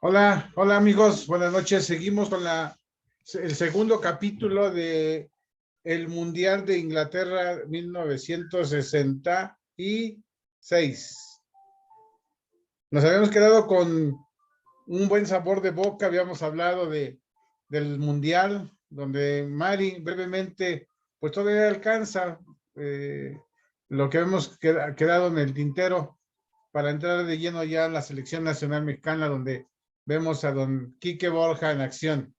Hola, hola amigos, buenas noches. Seguimos con el segundo capítulo de el Mundial de Inglaterra 1966. Nos habíamos quedado con un buen sabor de boca, habíamos hablado del Mundial, donde Mari brevemente, pues todavía alcanza eh, lo que hemos quedado en el tintero para entrar de lleno ya en la selección nacional mexicana, donde vemos a don Quique Borja en acción.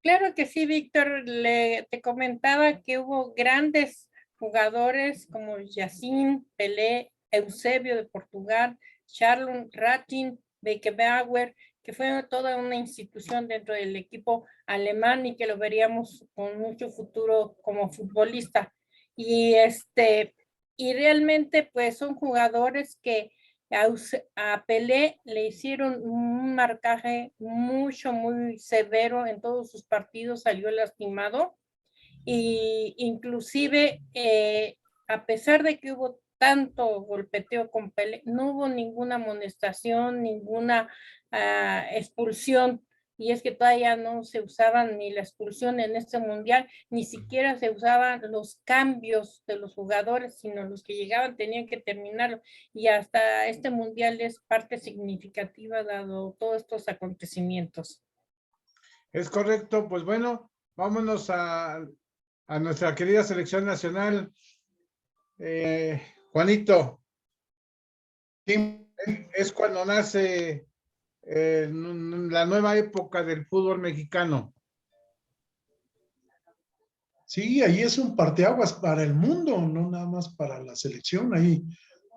Claro que sí, Víctor. Te comentaba que hubo grandes jugadores como Yacine, Pelé, Eusebio de Portugal, Charlton, Ratin, Beckenbauer, que fue toda una institución dentro del equipo alemán y que lo veríamos con mucho futuro como futbolista. Y y realmente pues son jugadores que a Pelé le hicieron un marcaje muy severo en todos sus partidos, salió lastimado y inclusive a pesar de que hubo tanto golpeteo con Pelé, no hubo ninguna amonestación, ninguna expulsión, y es que todavía no se usaban ni la expulsión en este mundial, ni siquiera se usaban los cambios de los jugadores, sino los que llegaban tenían que terminarlo, y hasta este mundial es parte significativa dado todos estos acontecimientos. Es correcto, pues bueno, vámonos a nuestra querida selección nacional. Juanito, es cuando nace la nueva época del fútbol mexicano. Sí, ahí es un parteaguas para el mundo, no nada más para la selección. Ahí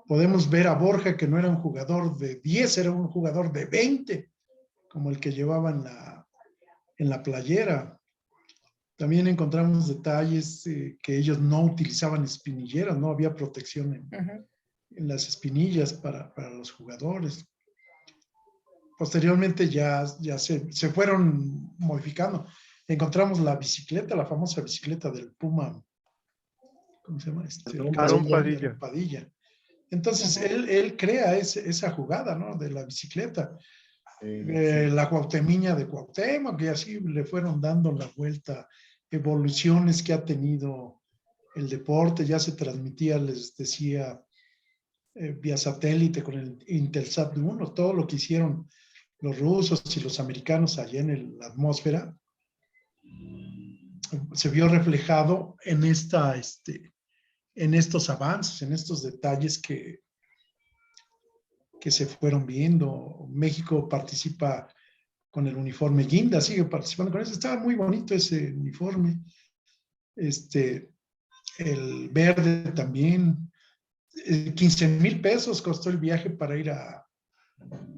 podemos ver a Borja, que no era un jugador de 10, era un jugador de 20, como el que llevaba en la playera. También encontramos detalles que ellos no utilizaban espinilleras, no había protección en las espinillas para los jugadores. Posteriormente ya se fueron modificando. Encontramos la bicicleta, la famosa bicicleta del Puma. ¿Cómo se llama? Aarón Padilla. Padilla. Entonces, él crea esa jugada, ¿no? De la bicicleta. Sí. La Cuauhtemiña de Cuauhtémoc, que así le fueron dando la vuelta, evoluciones que ha tenido el deporte. Ya se transmitía, les decía, vía satélite con el Intelsat 1, todo lo que hicieron los rusos y los americanos allá en la atmósfera, se vio reflejado en en estos avances, en estos detalles que se fueron viendo. México participa con el uniforme guinda, sigue participando con eso. Estaba muy bonito ese uniforme. El verde también. 15,000 pesos costó el viaje para ir a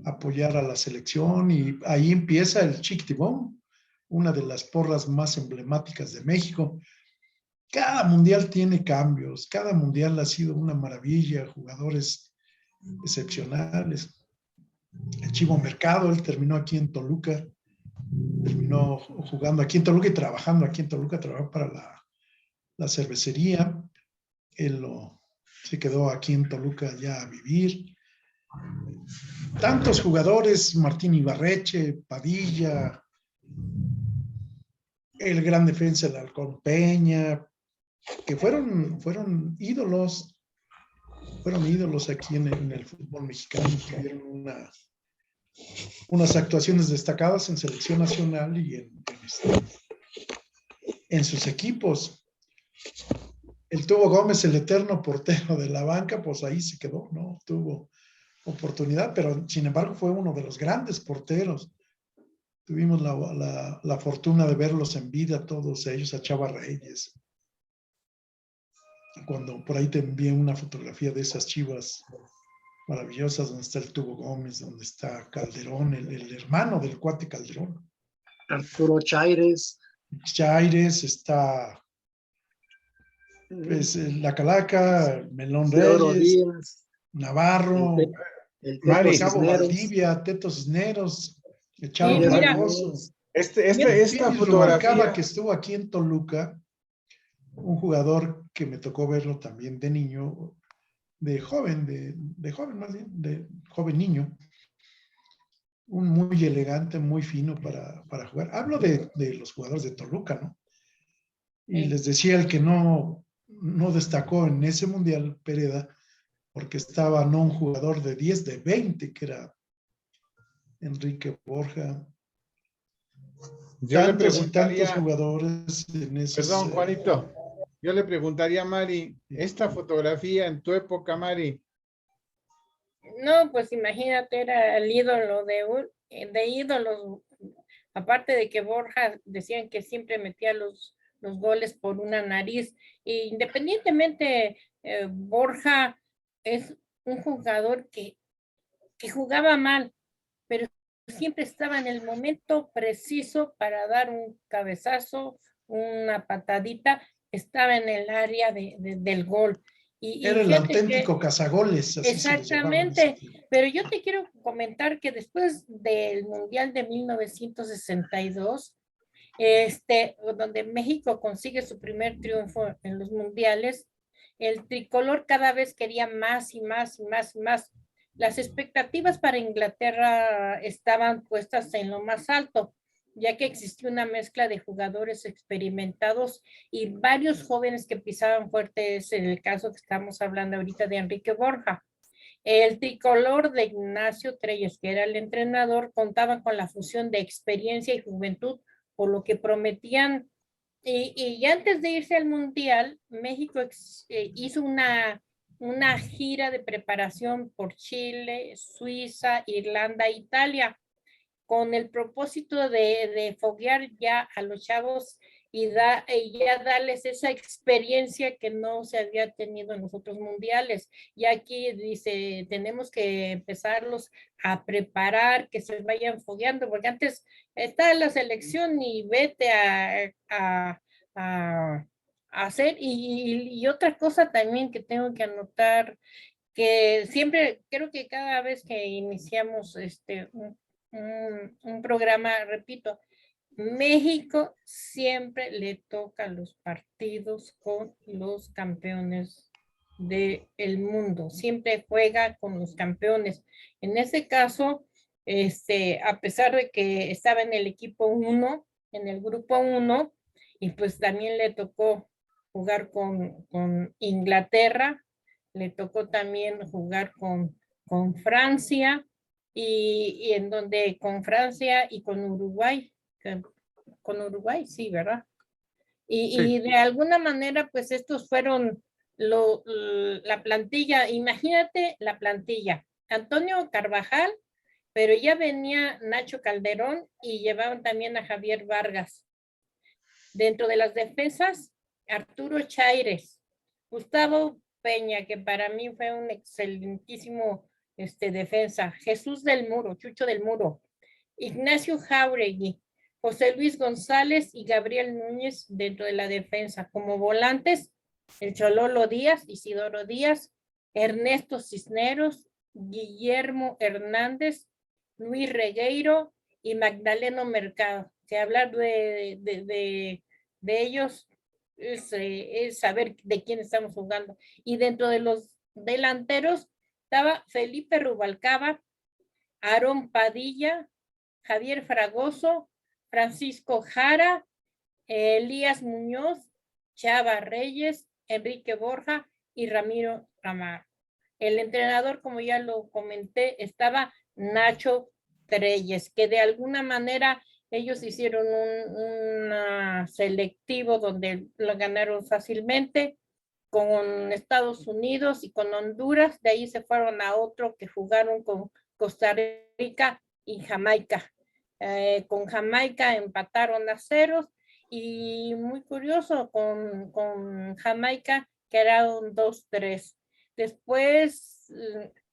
apoyar a la selección, y ahí empieza el Chiquitibón, una de las porras más emblemáticas de México. Cada mundial tiene cambios, cada mundial ha sido una maravilla, jugadores excepcionales. El Chivo Mercado, él terminó aquí en Toluca, terminó jugando aquí en Toluca y trabajando aquí en Toluca, trabajó para la cervecería. Él se quedó aquí en Toluca ya a vivir. Tantos jugadores, Martín Ibarreche, Padilla, el gran defensa del Halcón Peña, que fueron ídolos aquí en el fútbol mexicano. Tuvieron unas actuaciones destacadas en selección nacional y en sus equipos. El Tubo Gómez, el eterno portero de la banca, pues ahí se quedó, no tuvo oportunidad, pero sin embargo fue uno de los grandes porteros. Tuvimos la fortuna de verlos en vida, todos ellos, a Chava Reyes. Cuando por ahí te envié una fotografía de esas Chivas maravillosas, donde está el Tubo Gómez, donde está Calderón, el hermano del cuate Calderón. Arturo Chaires. Chaires, está pues, la Calaca, Melón Teodoro Reyes, Díaz, Navarro, el Mari, Teto Cabo Cisneros. Valdivia, Teto Cisneros, Charo Mira, Barroso. Esta fotografía que estuvo aquí en Toluca, un jugador que me tocó verlo también de niño, de joven más bien, de joven niño, un muy elegante, muy fino para jugar. Hablo de los jugadores de Toluca, ¿no? Y Sí. les decía el que no destacó en ese mundial, Pereda, porque estaba no un jugador de 10, de 20, que era Enrique Borja. Yo le Tantos y tantos preguntaría, jugadores en esos. perdón, Juanito, yo le preguntaría a Mari, Sí. esta fotografía en tu época, Mari, No, pues imagínate, era el ídolo de ídolos. Aparte de que Borja decían que siempre metía los goles por una nariz. E independientemente, Borja es un jugador que jugaba mal, pero siempre estaba en el momento preciso para dar un cabezazo, una patadita, estaba en el área del gol. Y Era el fíjate que auténtico cazagoles, así se les llamaba en ese exactamente, tiempo. pero yo te quiero comentar que después del Mundial de 1962, donde México consigue su primer triunfo en los mundiales, el tricolor cada vez quería más y más y más y más. Las expectativas para Inglaterra estaban puestas en lo más alto, ya que existía una mezcla de jugadores experimentados y varios jóvenes que pisaban fuerte. Es el caso que estamos hablando ahorita de Enrique Borja. El tricolor de Ignacio Treyes, que era el entrenador, contaba con la fusión de experiencia y juventud, por lo que prometían. Y antes de irse al Mundial, México hizo una gira de preparación por Chile, Suiza, Irlanda e Italia, con el propósito de foguear ya a los chavos y ya darles esa experiencia que no se había tenido en los otros mundiales. Y aquí dice, tenemos que empezarlos a preparar, que se vayan fogueando, porque antes está la selección y vete a hacer. Y otra cosa también que tengo que anotar, que siempre, creo que cada vez que iniciamos un programa, repito, México siempre le toca los partidos con los campeones del mundo, siempre juega con los campeones. En ese caso, a pesar de que estaba en el equipo 1, en el grupo 1, y pues también le tocó jugar con Inglaterra, le tocó también jugar con Francia, y en donde con Francia y con Uruguay, sí, ¿verdad? Y de alguna manera, pues estos fueron la plantilla, imagínate la plantilla, Antonio Carvajal, pero ya venía Nacho Calderón y llevaban también a Javier Vargas. Dentro de las defensas, Arturo Chaires, Gustavo Peña, que para mí fue un excelentísimo defensa, Jesús del Muro, Chucho del Muro, Ignacio Jauregui, José Luis González y Gabriel Núñez dentro de la defensa. Como volantes, el Chololo Díaz, Isidoro Díaz, Ernesto Cisneros, Guillermo Hernández, Luis Regueiro y Magdaleno Mercado. Si hablar de ellos es saber de quién estamos jugando. Y dentro de los delanteros estaba Felipe Rubalcaba, Aarón Padilla, Javier Fragoso, Francisco Jara, Elías Muñoz, Chava Reyes, Enrique Borja y Ramiro Ramar. El entrenador, como ya lo comenté, estaba Nacho Treyes, que de alguna manera ellos hicieron un selectivo donde lo ganaron fácilmente con Estados Unidos y con Honduras. De ahí se fueron a otro que jugaron con Costa Rica y Jamaica. Con Jamaica empataron a ceros y muy curioso con Jamaica quedaron 2-3. Después,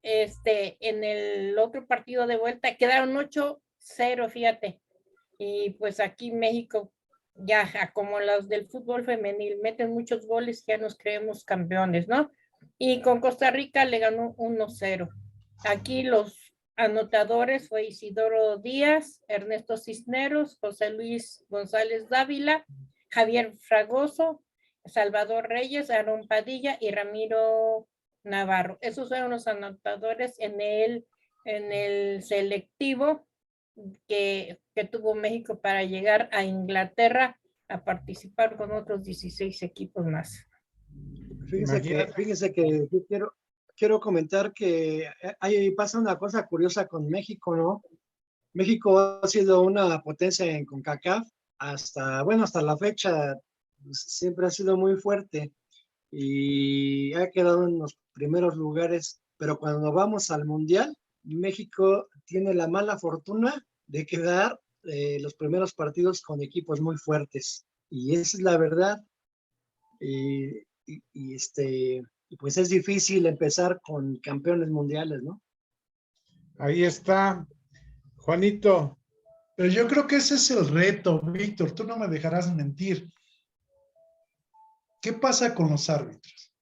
en el otro partido de vuelta quedaron 8-0, fíjate. Y pues aquí México, ya como los del fútbol femenil, meten muchos goles, ya nos creemos campeones, ¿no? Y con Costa Rica le ganó 1-0. Aquí los anotadores fue Isidoro Díaz, Ernesto Cisneros, José Luis González Dávila, Javier Fragoso, Salvador Reyes, Aarón Padilla y Ramiro Navarro. Esos fueron los anotadores en el selectivo que tuvo México para llegar a Inglaterra a participar con otros 16 equipos más. Fíjese que yo quiero comentar que ahí pasa una cosa curiosa con México, ¿no? México ha sido una potencia en CONCACAF hasta la fecha, pues, siempre ha sido muy fuerte y ha quedado en los primeros lugares, pero cuando vamos al Mundial, México tiene la mala fortuna de quedar los primeros partidos con equipos muy fuertes, y esa es la verdad. Pues es difícil empezar con campeones mundiales, ¿no? Ahí está, Juanito. Pero yo creo que ese es el reto, Víctor, tú no me dejarás mentir. ¿Qué pasa con los árbitros?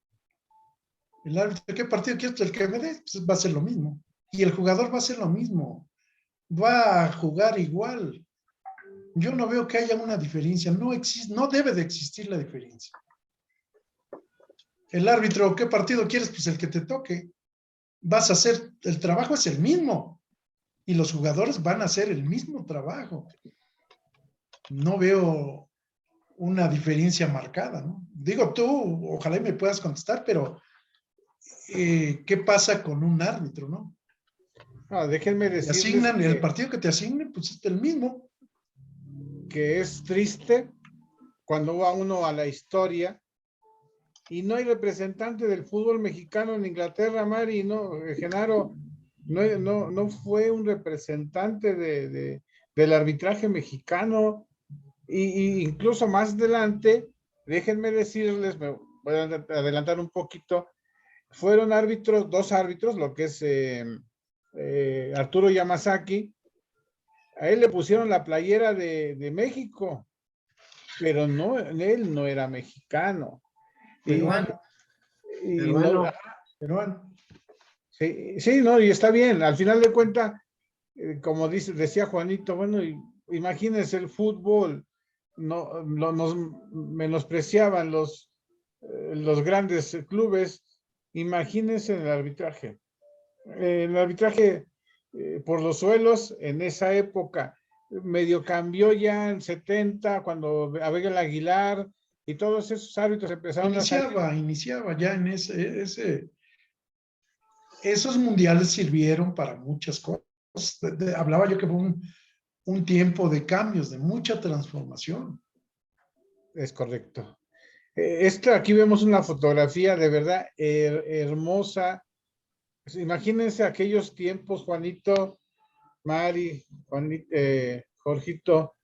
El árbitro, ¿qué partido quieres? El que me dé, pues va a ser lo mismo. Y el jugador va a hacer lo mismo. Va a jugar igual. Yo no veo que haya una diferencia. No existe, no debe de existir la diferencia. El árbitro, ¿qué partido quieres? Pues el que te toque. Vas a hacer, el trabajo es el mismo. Y los jugadores van a hacer el mismo trabajo. No veo una diferencia marcada, ¿no? Digo, tú, ojalá y me puedas contestar, pero ¿qué pasa con un árbitro, no? Déjenme Te decirles asignan, el partido que te asignen, pues es el mismo. que es triste cuando va uno a la historia y no hay representante del fútbol mexicano en Inglaterra, Mari, no, Genaro, no fue un representante del arbitraje mexicano, y incluso más adelante, déjenme decirles, me voy a adelantar un poquito, fueron árbitros, 2 árbitros, lo que es Arturo Yamazaki, a él le pusieron la playera de México, pero no, él no era mexicano. Peruano. Peruano. Sí, no, y está bien. Al final de cuentas, como decía Juanito, bueno, imagínense el fútbol, nos menospreciaban los grandes clubes, imagínense en el arbitraje. El arbitraje por los suelos en esa época medio cambió ya en 70, cuando Abel Aguilar y todos esos árbitros empezaron a salir. Iniciaba ya en esos mundiales sirvieron para muchas cosas. Hablaba yo que fue un tiempo de cambios, de mucha transformación. Es correcto. Aquí vemos una fotografía de verdad hermosa. Pues imagínense aquellos tiempos, Juanito, Mari, Jorgito,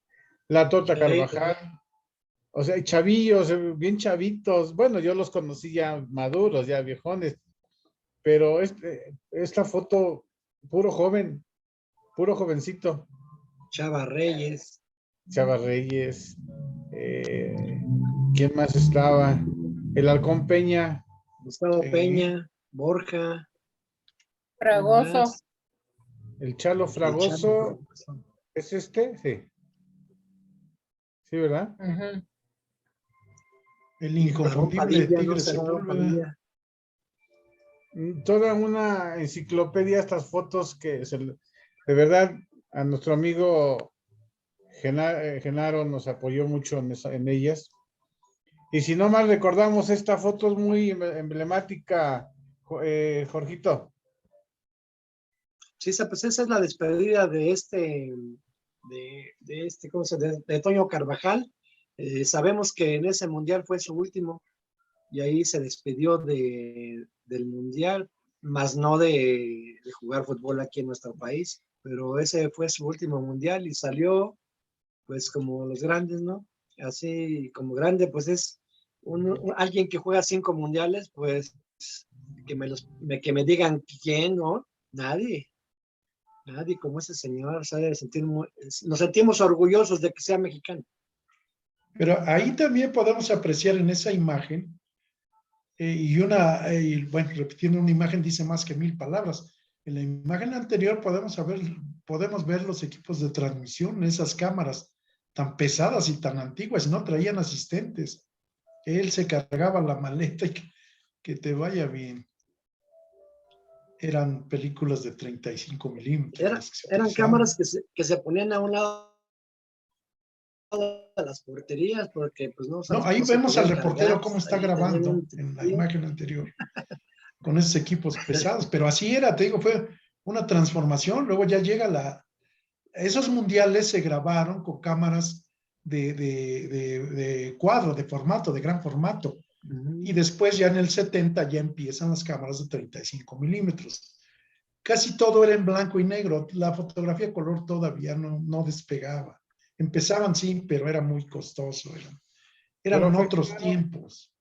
la Tota Carvajal, o sea, chavillos, bien chavitos. Bueno, yo los conocí ya maduros, ya viejones, pero esta foto, puro joven, puro jovencito. Chava Reyes. ¿Quién más estaba? El Halcón Peña. Gustavo Peña, Borja. Fragoso. El Chalo Fragoso. ¿Es este? Sí. Sí, ¿verdad? El inconfundible Tigre Sepúlveda. Toda una enciclopedia, estas fotos que de verdad a nuestro amigo Genaro nos apoyó mucho en ellas. Y si no mal recordamos, esta foto es muy emblemática, Jorgito. Sí, pues esa es la despedida de Toño Carvajal. Sabemos que en ese mundial fue su último, y ahí se despidió del mundial, más no de jugar fútbol aquí en nuestro país, pero ese fue su último mundial y salió pues como los grandes, ¿no? Así como grande, pues es alguien que juega 5 mundiales, pues que me digan quién, ¿no? Nadie como ese señor, sabe sentir nos sentimos orgullosos de que sea mexicano. Pero ahí también podemos apreciar en esa imagen, bueno, repitiendo una imagen dice más que 1000 palabras. En la imagen anterior podemos ver los equipos de transmisión, esas cámaras tan pesadas y tan antiguas, no traían asistentes. Él se cargaba la maleta y que te vaya bien. eran películas de 35 milímetros. las que se Eran utilizaban. cámaras que se ponían a un lado de las porterías porque pues no, No, ahí no se vemos al podían reportero cargar. cómo está Ahí tenían grabando un en la trío. imagen anterior, con esos equipos pesados, pero así era, te digo, fue una transformación. Luego ya llega esos mundiales se grabaron con cámaras de cuadro, de formato, de gran formato. Y después ya en el 70 ya empiezan las cámaras de 35 milímetros. Casi todo era en blanco y negro. La fotografía color todavía no despegaba. Empezaban sí, pero era muy costoso. Eran Profe otros Genaro, tiempos.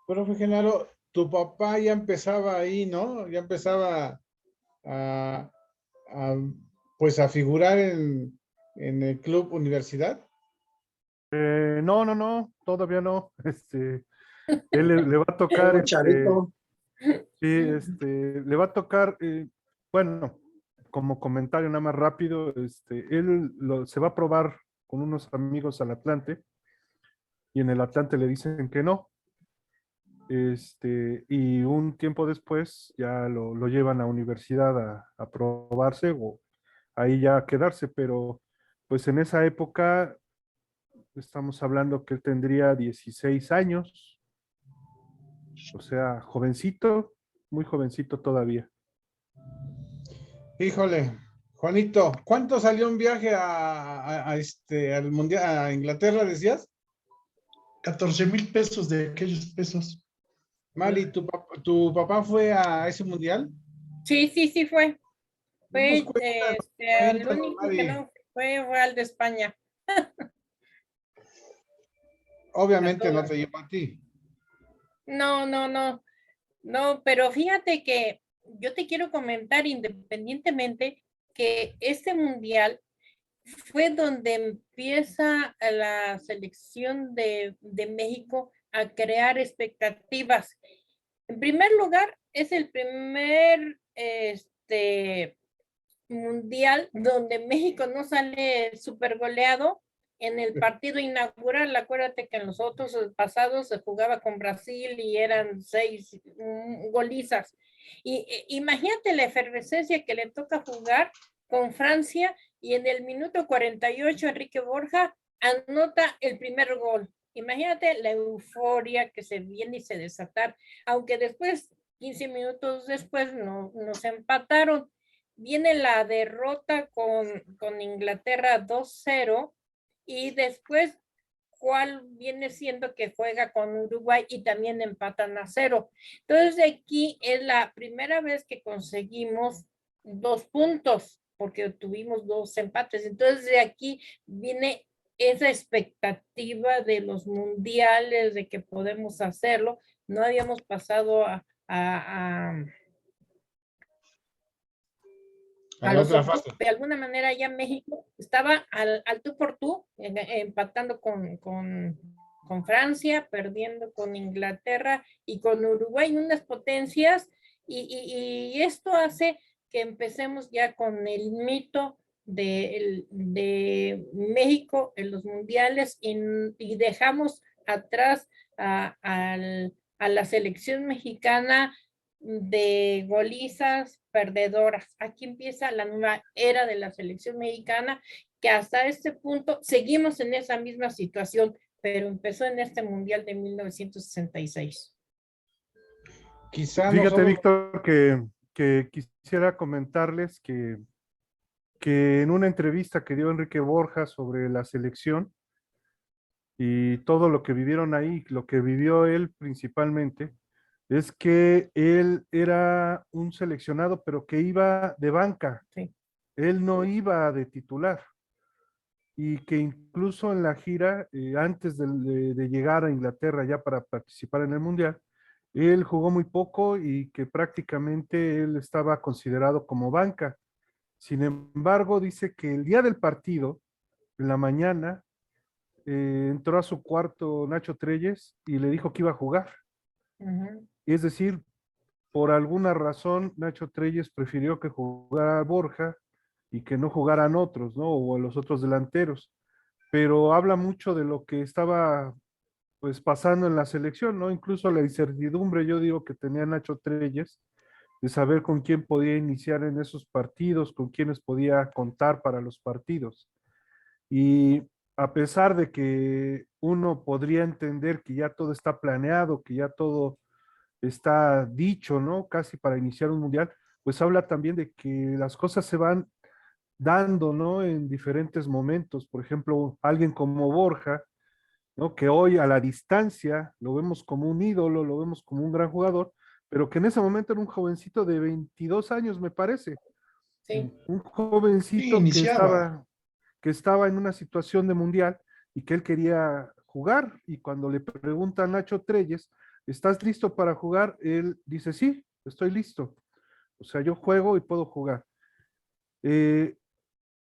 profe Genaro, tu papá ya empezaba ahí, ¿no? Ya empezaba a, a, pues a figurar en el club universidad. No, todavía no. Él le va a Era tocar, un chavito. sí, le va a tocar, bueno, como comentario nada más rápido, él se va a probar con unos amigos al Atlante y en el Atlante le dicen que no. Y un tiempo después ya lo llevan a universidad a probarse o ahí ya a quedarse, pero pues en esa época estamos hablando que él tendría 16 años, o sea, jovencito, muy jovencito todavía. Híjole, Juanito, ¿cuánto salió un viaje al mundial, a Inglaterra, decías? 14,000 pesos de aquellos pesos. Mali, ¿tu papá fue a ese mundial? Sí, fue. Pues Fue el cuéntanos, único que Mali. no fue al de España. A Obviamente no todos. te llevo a ti. No, pero fíjate que yo te quiero comentar independientemente que este mundial fue donde empieza la selección de México a crear expectativas. En primer lugar, es el primer mundial donde México no sale super goleado en el partido inaugural. Acuérdate que en los otros pasados se jugaba con Brasil y eran 6 golizas. Y imagínate la efervescencia que le toca jugar con Francia y en el minuto 48 Enrique Borja anota el primer gol. Imagínate la euforia que se viene y se desatar, aunque después, 15 minutos después, nos empataron. Viene la derrota con Inglaterra 2-0 y después cuál viene siendo que juega con Uruguay y también empatan a 0. Entonces aquí es la primera vez que conseguimos 2 puntos porque tuvimos 2 empates. Entonces de aquí viene esa expectativa de los mundiales, de que podemos hacerlo. No habíamos pasado a A la los otra octavos. fase. De alguna manera ya México estaba al tú por tú, empatando con Francia, perdiendo con Inglaterra y con Uruguay, unas potencias, y esto hace que empecemos ya con el mito de México en los mundiales y dejamos atrás a la selección mexicana de golizas perdedoras. Aquí empieza la nueva era de la selección mexicana, que hasta este punto seguimos en esa misma situación, pero empezó en este Mundial de 1966. Quizá no Fíjate, somos. Víctor, que quisiera comentarles que en una entrevista que dio Enrique Borja sobre la selección y todo lo que vivieron ahí, lo que vivió él principalmente, es que él era un seleccionado, pero que iba de banca. Sí. Él no iba de titular. Y que incluso en la gira, antes de llegar a Inglaterra ya para participar en el Mundial, él jugó muy poco y que prácticamente él estaba considerado como banca. Sin embargo, dice que el día del partido, en la mañana, entró a su cuarto Nacho Treyes y le dijo que iba a jugar. Es decir, por alguna razón, Nacho Treyes prefirió que jugara Borja y que no jugaran otros, ¿no? O a los otros delanteros. Pero habla mucho de lo que estaba pues pasando en la selección, ¿no? Incluso la incertidumbre, yo digo que tenía Nacho Treyes, de saber con quién podía iniciar en esos partidos, con quiénes podía contar para los partidos. Y a pesar de que uno podría entender que ya todo está planeado, que ya todo está dicho, ¿no? Casi para iniciar un mundial, pues habla también de que las cosas se van dando, ¿no? En diferentes momentos. Por ejemplo, alguien como Borja, ¿no? Que hoy a la distancia lo vemos como un ídolo, lo vemos como un gran jugador, pero que en ese momento era un jovencito de 22 años, me parece. Sí. Un Sí, jovencito iniciaba. que estaba en una situación de mundial y que él quería jugar. Y cuando le pregunta a Nacho Treyes, ¿estás listo para jugar? Él dice, sí, estoy listo. O sea, yo juego y puedo jugar. Eh,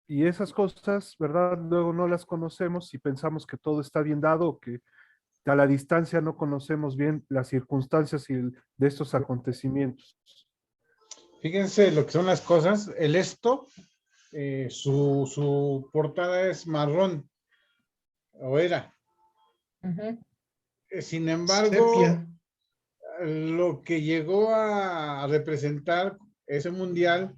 y esas cosas, ¿verdad? Luego no las conocemos y pensamos que todo está bien dado, que a la distancia no conocemos bien las circunstancias de estos acontecimientos. Fíjense lo que son las cosas. El esto, su portada es marrón, o era. Ujú. Sin embargo, Sepia. lo que llegó a representar ese mundial,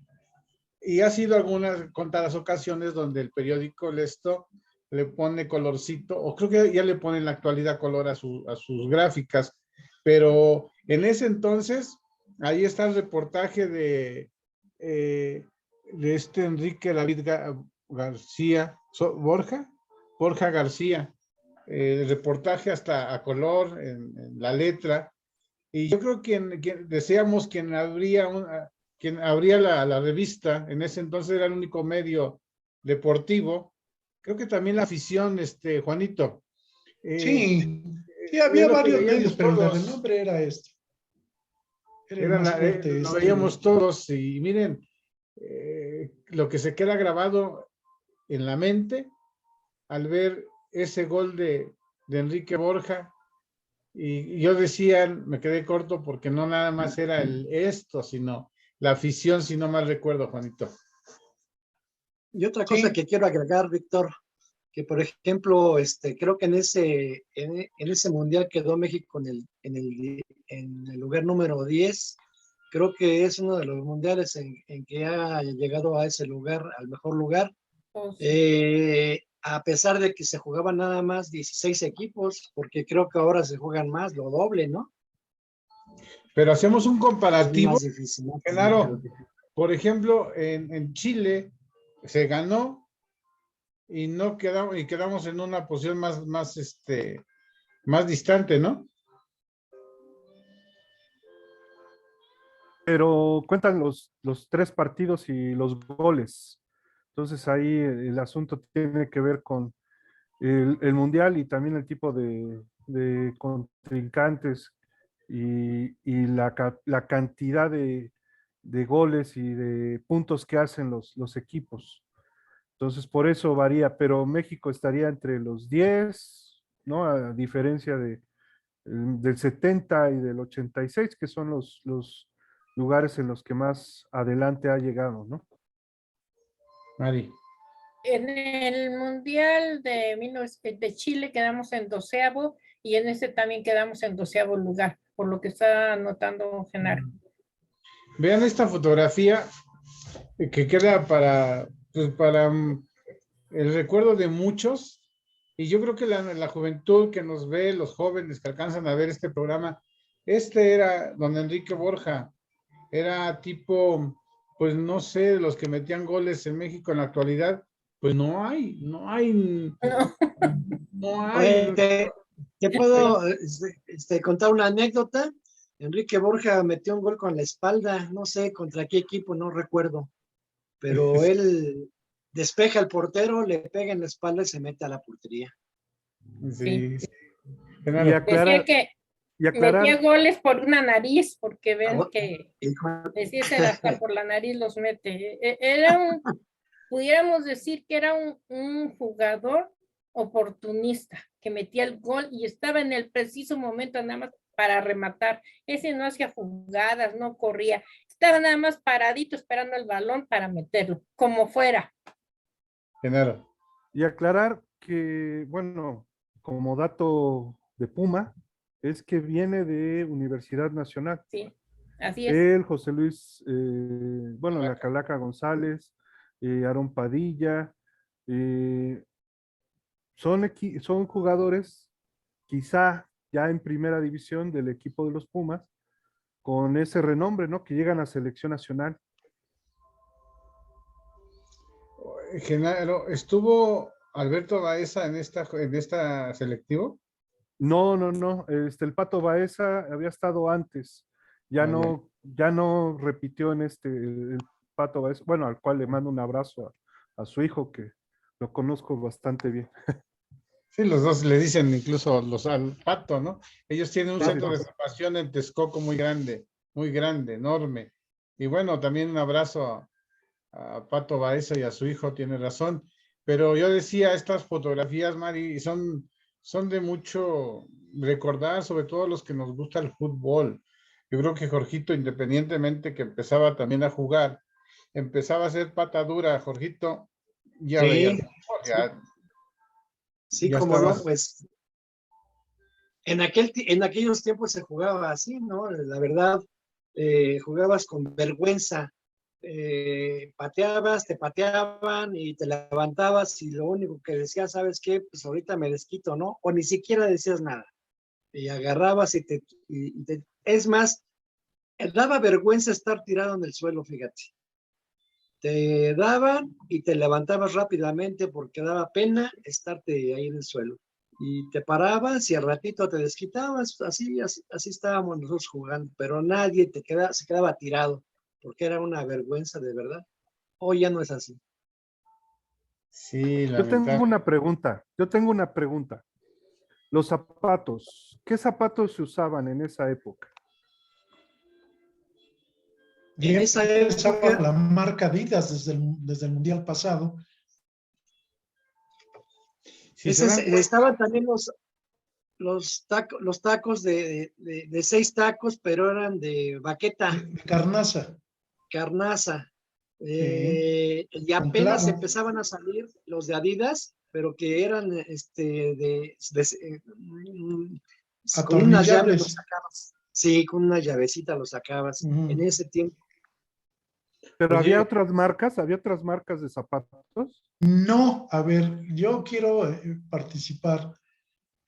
y ha sido algunas contadas ocasiones donde el periódico El Esto le pone colorcito, o creo que ya le pone en la actualidad color a sus gráficas, pero en ese entonces, ahí está el reportaje de este Enrique David García, Borja García, el reportaje hasta a color, en la letra, y yo creo que decíamos quien abría la revista, en ese entonces era el único medio deportivo, creo que también la afición, Juanito, eh, Sí, sí, es había lo que varios medios, veíamos pero el de todos, renombre era este. Era el más fuerte lo este. veíamos todos, y miren, lo que se queda grabado en la mente al ver ese gol de Enrique Borja. Y yo decía, me quedé corto porque no nada más era esto, sino la afición, si no mal recuerdo, Juanito. Y otra cosa Sí, que quiero agregar, Víctor, que por ejemplo, creo que en ese mundial quedó México en el lugar número 10. Creo que es uno de los mundiales en que ha llegado a ese lugar, al mejor lugar. Oh, sí. A pesar de que se jugaban nada más 16 equipos, porque creo que ahora se juegan más, lo doble, ¿no? Pero hacemos un Es comparativo, más difícil, ¿no? También creo Genaro. que. Por ejemplo, en Chile se ganó y no quedamos, y quedamos en una posición más distante, ¿no? Pero cuentan los tres partidos y los goles. Entonces ahí el asunto tiene que ver con el mundial y también el tipo de contrincantes y la cantidad de goles y de puntos que hacen los equipos. Entonces por eso varía, pero México estaría entre los 10, ¿no? A diferencia del 70 y del 86, que son los lugares en los que más adelante ha llegado, ¿no? Mari. En el Mundial de Chile quedamos en 12º y en este también quedamos en 12º lugar, por lo que está anotando Genaro. Vean esta fotografía que queda para el recuerdo de muchos, y yo creo que la juventud que nos ve, los jóvenes que alcanzan a ver este programa, era don Enrique Borja, era tipo, pues no sé, los que metían goles en México en la actualidad, pues No, no hay. Oye, te puedo contar una anécdota. Enrique Borja metió un gol con la espalda, no sé contra qué equipo, no recuerdo, pero él despeja al portero, le pega en la espalda y se mete a la portería. sí. Sí, Y claro. Decía aclarar, que y metía aclarar, goles por una nariz, porque ven Ah, que hijo, decía ese hasta por la nariz los mete. Era pudiéramos decir que era un jugador oportunista que metía el gol y estaba en el preciso momento nada más para rematar. Ese no hacía jugadas, no corría, estaba nada más paradito esperando el balón para meterlo, como fuera. Genaro. y aclarar que, bueno, como dato de Puma, es que viene de Universidad Nacional. Sí. Así es. Él, José Luis, bueno, la Calaca González, Aarón Padilla, son jugadores quizá ya en primera división del equipo de los Pumas, con ese renombre, ¿no? Que llegan a selección nacional. Genaro, ¿estuvo Alberto Baeza en esta selectivo? No, no, no. El Pato Baeza había estado antes. Ya Ah, ya. ya no repitió en el Pato Baeza, bueno, al cual le mando un abrazo a su hijo, que lo conozco bastante bien. Sí, los dos le dicen incluso los al pato, ¿no? Ellos tienen un centro de Pato. formación en Texcoco muy grande, enorme. Y bueno, también un abrazo a Pato Baeza y a su hijo, tiene razón. Pero yo decía, estas fotografías, Mari, son de mucho recordar, sobre todo los que nos gusta el fútbol. Yo creo que Jorgito, independientemente que empezaba también a jugar, empezaba a ser pata dura, Jorgito, ya veía el Sí, fútbol, sí, sí, ya cómo no, estabas. pues en aquellos tiempos se jugaba así, ¿no? La verdad, jugabas con vergüenza, pateabas, te pateaban y te levantabas y lo único que decías, ¿sabes qué? Pues ahorita me desquito, ¿no? O ni siquiera decías nada. Y agarrabas es más, daba vergüenza estar tirado en el suelo, fíjate. Te daban y te levantabas rápidamente porque daba pena estarte ahí en el suelo. Y te parabas y al ratito te desquitabas, así estábamos nosotros jugando, pero nadie se quedaba tirado, porque era una vergüenza de verdad. Hoy ya no es así. Sí, Yo tengo lamentable. una pregunta, Los zapatos, ¿qué zapatos se usaban en esa época? Ya En esa empezaba época, la marca Adidas desde el Mundial pasado. Si se dan cuenta, estaban también los tacos de 6 tacos, pero eran de baqueta, De carnaza, carnaza. sí, Y con apenas clavo. empezaban a salir los de Adidas, pero que eran con unas llaves los Atornillables. sacabas. Sí, con una llavecita los sacabas. En Ujú. ese tiempo. Pero oye, había otras marcas de zapatos. No, a ver, yo quiero participar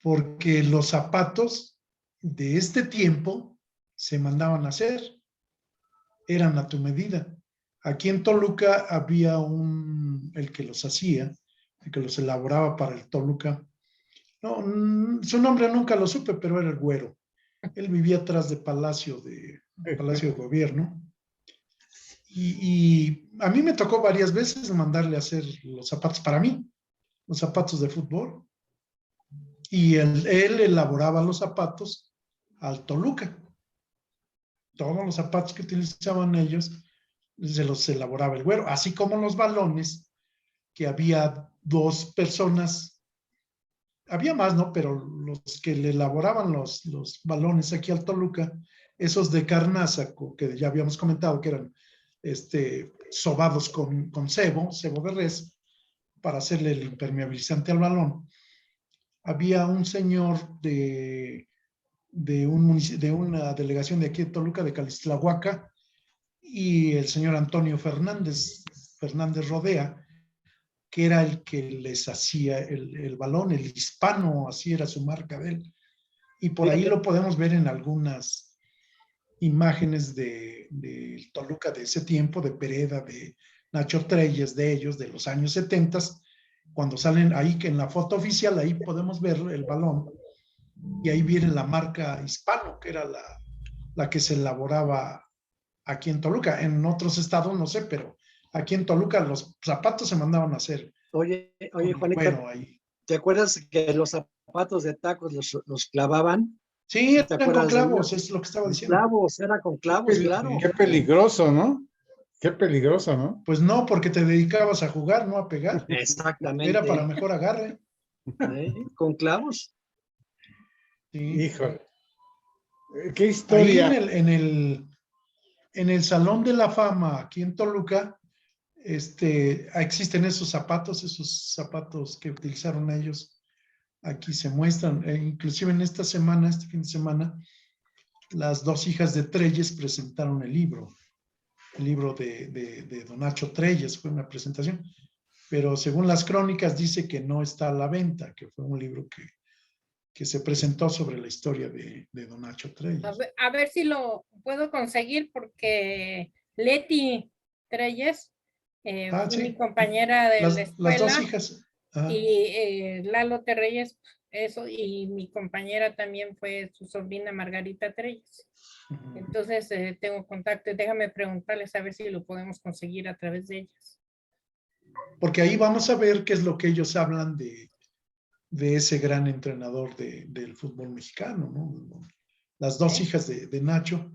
porque los zapatos de este tiempo se mandaban a hacer, eran a tu medida. Aquí en Toluca había el que los hacía, el que los elaboraba para el Toluca. No, su nombre nunca lo supe, pero era el Güero. Él vivía atrás de Palacio de Gobierno. Y a mí me tocó varias veces mandarle a hacer los zapatos para mí, los zapatos de fútbol. Y él elaboraba los zapatos al Toluca. Todos los zapatos que utilizaban ellos se los elaboraba el Güero, así como los balones, que había 2 personas, había más, ¿no? Pero los que le elaboraban los balones aquí al Toluca, esos de carnaza, que ya habíamos comentado que eran sobados con cebo de res, para hacerle el impermeabilizante al balón. Había un señor de una delegación de aquí de Toluca, de Calistlahuaca, y el señor Antonio Fernández Rodea, que era el que les hacía el balón, el hispano, así era su marca de él. Y por ahí Fíjate, lo podemos ver en algunas imágenes de Toluca de ese tiempo, de Pereda, de Nacho Treyes, de ellos, de los años 70, cuando salen ahí, que en la foto oficial, ahí podemos ver el balón, y ahí viene la marca hispano, que era la que se elaboraba aquí en Toluca. En otros estados no sé, pero aquí en Toluca los zapatos se mandaban a hacer oye, con el Juanito, cuero ahí. ¿te acuerdas que los zapatos de tacos los clavaban? Sí, ¿Sí te eran con acuerdas de ellos? clavos, es lo que estaba Con diciendo. clavos, era con clavos, claro. qué Sí. peligroso, ¿no? Qué peligroso, ¿no? Pues no, porque te dedicabas a jugar, no a pegar. Era para Exactamente, mejor agarre. con clavos. Sí. Híjole, qué Ahí historia. en el Salón de la Fama, aquí en Toluca, existen esos zapatos que utilizaron ellos. Aquí se muestran, inclusive en esta semana, este fin de semana, las dos hijas de Trelles presentaron el libro de Don Nacho Trelles, fue una presentación, pero según las crónicas dice que no está a la venta, que fue un libro que se presentó sobre la historia de Don Nacho Trelles. A ver si lo puedo conseguir porque Leti Trelles fue Sí. mi compañera de la Las dos escuela hijas. y Lalo Trelles, eso, y mi compañera también fue su sobrina Margarita Trelles. Entonces tengo contacto, déjame preguntarles a ver si lo podemos conseguir a través de ellas. Porque ahí vamos a ver qué es lo que ellos hablan de ese gran entrenador del fútbol mexicano, ¿no? Las dos hijas de Nacho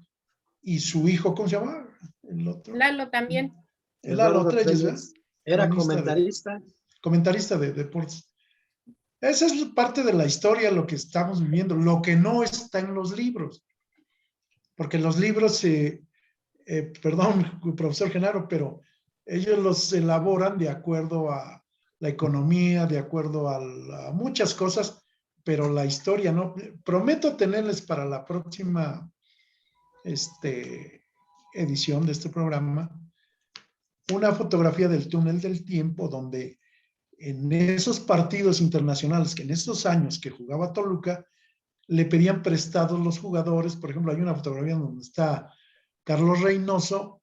y su hijo, ¿cómo se llama? El otro. Lalo también. Lalo Eduardo Trelles, Trelles. Era comentarista. Comentarista de deportes. Esa es parte de la historia, lo que estamos viviendo, lo que no está en los libros. Porque los libros, perdón, profesor Genaro, pero ellos los elaboran de acuerdo a la economía, de acuerdo a muchas cosas, pero la historia no. Prometo tenerles para la próxima edición de este programa una fotografía del túnel del tiempo donde en esos partidos internacionales, que en esos años que jugaba Toluca, le pedían prestados los jugadores. Por ejemplo, hay una fotografía donde está Carlos Reynoso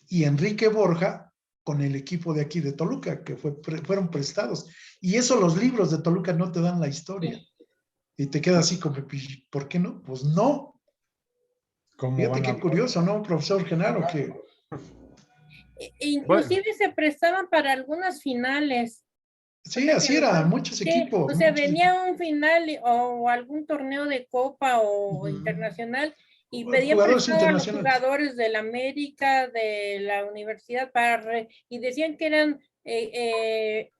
y Enrique Borja con el equipo de aquí de Toluca, que fueron prestados. Y eso los libros de Toluca no te dan la historia. Y te queda así como, ¿por qué no? Pues no. Fíjate qué curioso, ¿no, profesor Genaro? Que inclusive se prestaban para algunas finales. Sí, así era, muchos equipos. O sea, venía un final o algún torneo de copa o internacional y pedían prestado a los jugadores del América, de la universidad, y decían que eran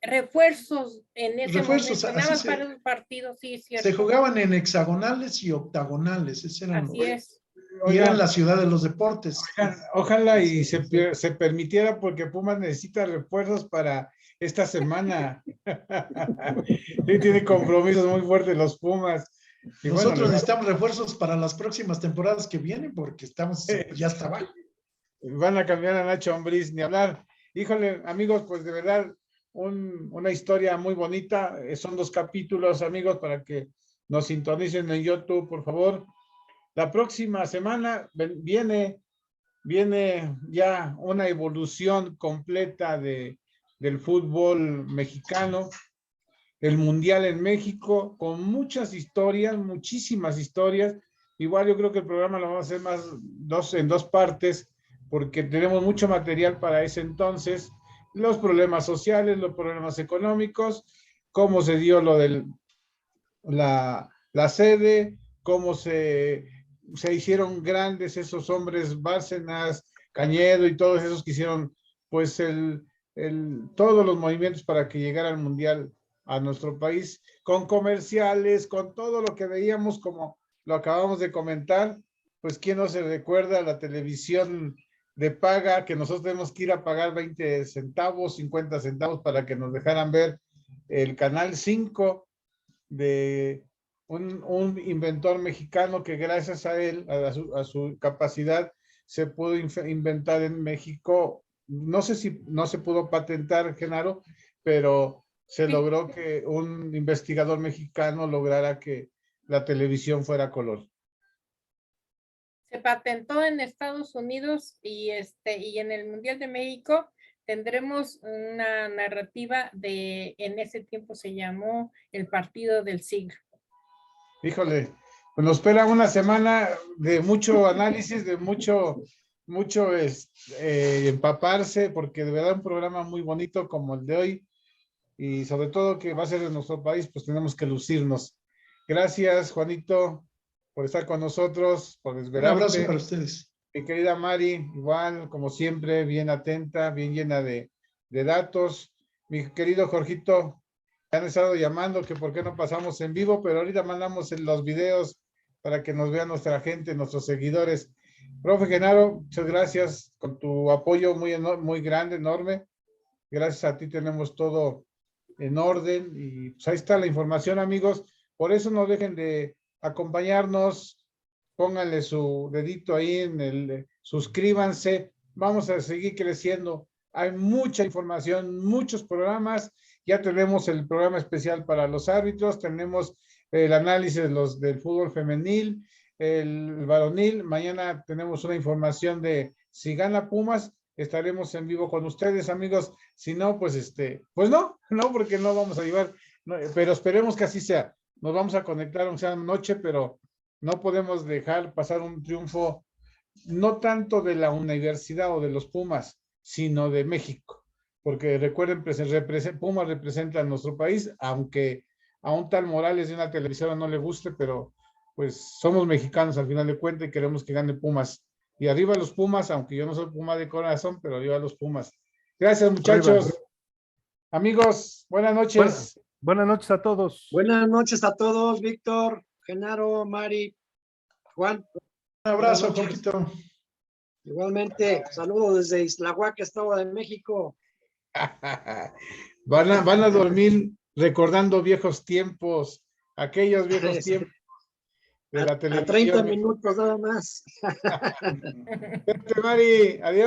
refuerzos en ese momento, nada más para los partidos, sí, cierto. Se jugaban en hexagonales y octagonales, ese eran así es. Y era en la ciudad de los deportes. Ojalá y se permitiera, porque Pumas necesita refuerzos para esta semana. Sí, tiene compromisos muy fuertes los Pumas. Y nosotros necesitamos refuerzos para las próximas temporadas que vienen, porque estamos ya hasta abajo. Van a cambiar a Nacho Ambriz, ni hablar. Híjole, amigos, pues de verdad, una historia muy bonita. Son 2 capítulos, amigos, para que nos sintonicen en YouTube, por favor. La próxima semana viene ya una evolución completa del fútbol mexicano, el Mundial en México, con muchas historias, muchísimas historias. Igual yo creo que el programa lo vamos a hacer en 2 partes, porque tenemos mucho material para ese entonces. Los problemas sociales, los problemas económicos, cómo se dio lo de la sede, cómo se hicieron grandes esos hombres, Bárcenas, Cañedo y todos esos que hicieron pues todos los movimientos para que llegara el Mundial a nuestro país, con comerciales, con todo lo que veíamos, como lo acabamos de comentar. Pues quién no se recuerda la televisión de paga, que nosotros tenemos que ir a pagar 20 centavos, 50 centavos para que nos dejaran ver el canal 5 de un inventor mexicano que gracias a él, a su capacidad, se pudo inventar en México. No sé si no se pudo patentar, Genaro, pero se logró que un investigador mexicano lograra que la televisión fuera color. Se patentó en Estados Unidos y en el Mundial de México tendremos una narrativa en ese tiempo se llamó el partido del siglo. Híjole, pues nos espera una semana de mucho análisis, de mucho empaparse, porque de verdad un programa muy bonito como el de hoy, y sobre todo que va a ser en nuestro país, pues tenemos que lucirnos. Gracias, Juanito, por estar con nosotros, por desvelarte. Un abrazo para ustedes. Mi querida Mari, igual, como siempre, bien atenta, bien llena de datos. Mi querido Jorgito, me han estado llamando que por qué no pasamos en vivo, pero ahorita mandamos los videos para que nos vean nuestra gente, nuestros seguidores. Profe Genaro, muchas gracias con tu apoyo muy grande, enorme. Gracias a ti tenemos todo en orden y pues ahí está la información, amigos. Por eso no dejen de acompañarnos pónganle su dedito ahí en el, suscríbanse, vamos a seguir creciendo. Hay mucha información, muchos programas, ya tenemos el programa especial para los árbitros, tenemos el análisis de del fútbol femenil, el varonil, mañana tenemos una información de si gana Pumas, estaremos en vivo con ustedes, amigos, si no, pues pues no, porque no vamos a llevar, no, pero esperemos que así sea, nos vamos a conectar, aunque sea noche, pero no podemos dejar pasar un triunfo, no tanto de la universidad o de los Pumas, sino de México, porque recuerden, Pumas representa a nuestro país, aunque a un tal Morales de una televisora no le guste, pero pues somos mexicanos al final de cuentas y queremos que gane Pumas. Y arriba los Pumas, aunque yo no soy Puma de corazón, pero arriba los Pumas. Gracias, muchachos. Arriba. Amigos, buenas noches. Buenas noches a todos. Buenas noches a todos, Víctor, Genaro, Mari, Juan. Un abrazo, Buenas noches. Jorgito. Igualmente, saludos desde Islahuaca, Estado de México. Van a dormir recordando viejos tiempos, aquellos viejos tiempos de la A televisión. 30 minutos nada más. Mari, adiós.